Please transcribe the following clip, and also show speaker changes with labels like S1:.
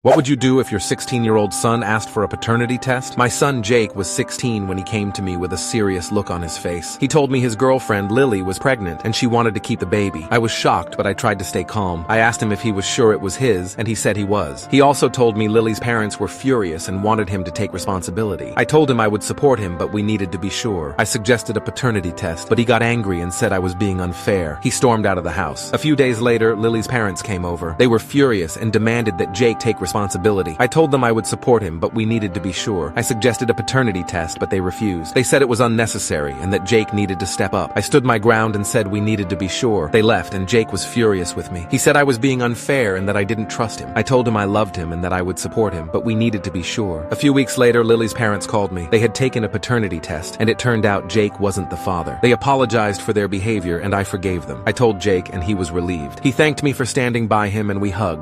S1: What would you do if your 16-year-old son asked for a paternity test? My son Jake was 16 when he came to me with a serious look on his face. He told me his girlfriend Lily was pregnant and she wanted to keep the baby. I was shocked, but I tried to stay calm. I asked him if he was sure it was his, and he said he was. He also told me Lily's parents were furious and wanted him to take responsibility. I told him I would support him, but we needed to be sure. I suggested a paternity test, but he got angry and said I was being unfair. He stormed out of the house. A few days later, Lily's parents came over. They were furious and demanded that Jake take responsibility. I told them I would support him, but we needed to be sure. I suggested a paternity test, but they refused. They said it was unnecessary and that Jake needed to step up. I stood my ground and said we needed to be sure. They left and Jake was furious with me. He said I was being unfair and that I didn't trust him. I told him I loved him and that I would support him, but we needed to be sure. A few weeks later, Lily's parents called me. They had taken a paternity test, and it turned out Jake wasn't the father. They apologized for their behavior and I forgave them. I told Jake and he was relieved. He thanked me for standing by him and we hugged.